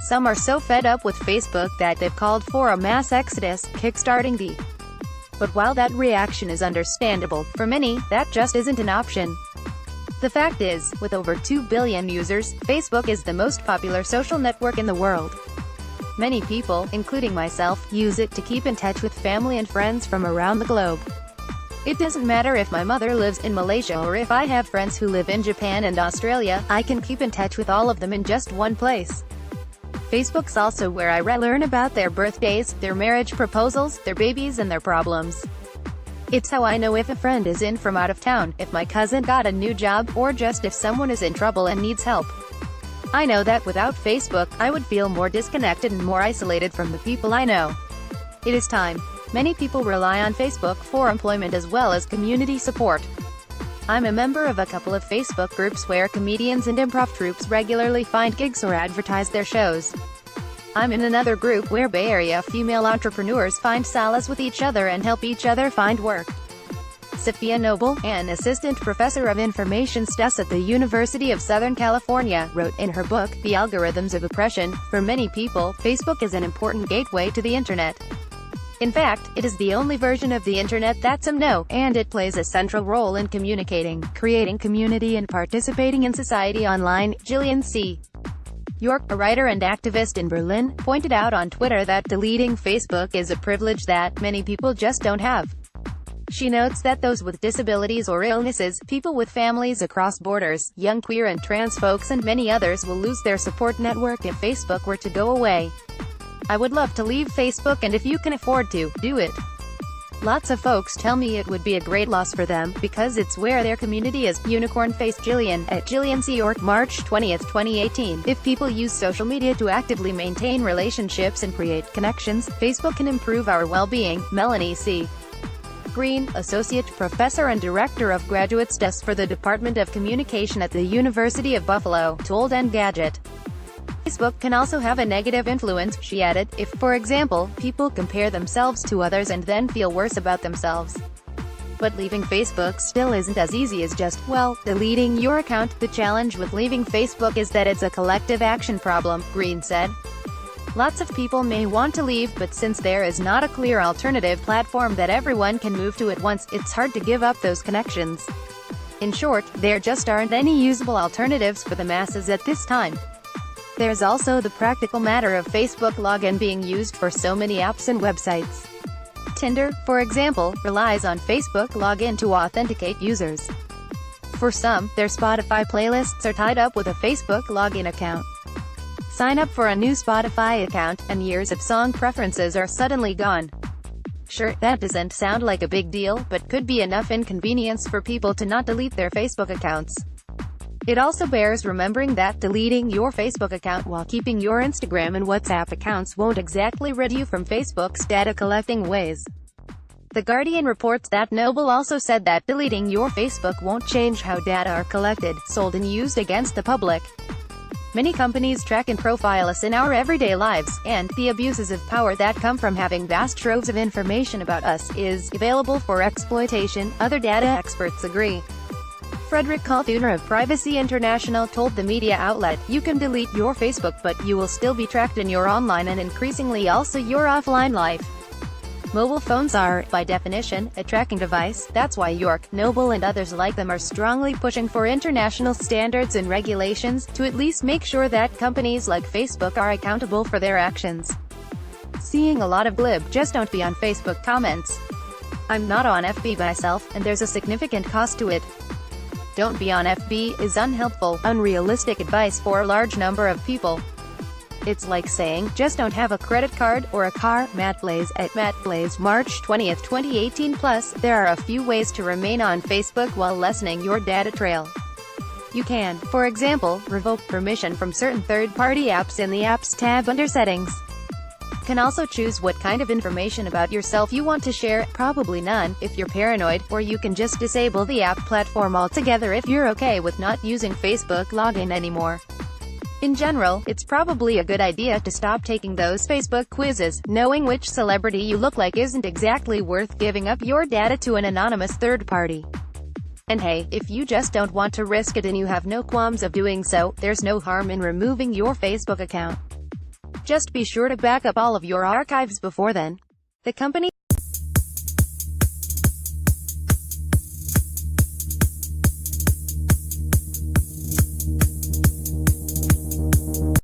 Some are so fed up with Facebook that they've called for a mass exodus, kickstarting the. But while that reaction is understandable, for many, that just isn't an option. The fact is, with over 2 billion users, Facebook is the most popular social network in the world. Many people, including myself, use it to keep in touch with family and friends from around the globe. It doesn't matter if my mother lives in Malaysia or if I have friends who live in Japan and Australia, I can keep in touch with all of them in just one place. Facebook's also where I learn about their birthdays, their marriage proposals, their babies and their problems. It's how I know if a friend is in from out of town, if my cousin got a new job, or just if someone is in trouble and needs help. I know that without Facebook, I would feel more disconnected and more isolated from the people I know. It is time. Many people rely on Facebook for employment as well as community support. I'm a member of a couple of Facebook groups where comedians and improv troupes regularly find gigs or advertise their shows. I'm in another group where Bay Area female entrepreneurs find solace with each other and help each other find work. Sophia Noble, an assistant professor of information studies at the University of Southern California, wrote in her book, The Algorithms of Oppression, for many people, Facebook is an important gateway to the internet. In fact, it is the only version of the internet that some know, and it plays a central role in communicating, creating community and participating in society online. Gillian C. York, a writer and activist in Berlin, pointed out on Twitter that deleting Facebook is a privilege that many people just don't have. She notes that those with disabilities or illnesses, people with families across borders, young queer and trans folks and many others will lose their support network if Facebook were to go away. I would love to leave Facebook, and if you can afford to, do it. Lots of folks tell me it would be a great loss for them, because it's where their community is. Unicorn Face Jillian, at Gillian C. York, March 20, 2018. If people use social media to actively maintain relationships and create connections, Facebook can improve our well-being. Melanie C. Green, Associate Professor and Director of Graduate Studies for the Department of Communication at the University of Buffalo, told Engadget. Facebook can also have a negative influence, she added, if, for example, people compare themselves to others and then feel worse about themselves. But leaving Facebook still isn't as easy as just, well, deleting your account. The challenge with leaving Facebook is that it's a collective action problem, Green said. Lots of people may want to leave, but since there is not a clear alternative platform that everyone can move to at once, it's hard to give up those connections. In short, there just aren't any usable alternatives for the masses at this time. There's also the practical matter of Facebook login being used for so many apps and websites. Tinder, for example, relies on Facebook login to authenticate users. For some, their Spotify playlists are tied up with a Facebook login account. Sign up for a new Spotify account, and years of song preferences are suddenly gone. Sure, that doesn't sound like a big deal, but could be enough inconvenience for people to not delete their Facebook accounts. It also bears remembering that deleting your Facebook account while keeping your Instagram and WhatsApp accounts won't exactly rid you from Facebook's data-collecting ways. The Guardian reports that Noble also said that deleting your Facebook won't change how data are collected, sold and used against the public. Many companies track and profile us in our everyday lives, and the abuses of power that come from having vast troves of information about us is available for exploitation, other data experts agree. Frederick Kalthuner of Privacy International told the media outlet, you can delete your Facebook, but you will still be tracked in your online and increasingly also your offline life. Mobile phones are, by definition, a tracking device. That's why York, Noble and others like them are strongly pushing for international standards and regulations, to at least make sure that companies like Facebook are accountable for their actions. Seeing a lot of glib, just don't be on Facebook comments. I'm not on FB myself, and there's a significant cost to it. Don't be on FB is unhelpful, unrealistic advice for a large number of people. It's like saying, just don't have a credit card or a car. Matt Blaze, at Matt Blaze, March 20, 2018. Plus, there are a few ways to remain on Facebook while lessening your data trail. You can, for example, revoke permission from certain third-party apps in the Apps tab under Settings. You can also choose what kind of information about yourself you want to share, probably none, if you're paranoid, or you can just disable the app platform altogether if you're okay with not using Facebook login anymore. In general, it's probably a good idea to stop taking those Facebook quizzes. Knowing which celebrity you look like isn't exactly worth giving up your data to an anonymous third party. And hey, if you just don't want to risk it and you have no qualms of doing so, there's no harm in removing your Facebook account. Just be sure to back up all of your archives before then. The company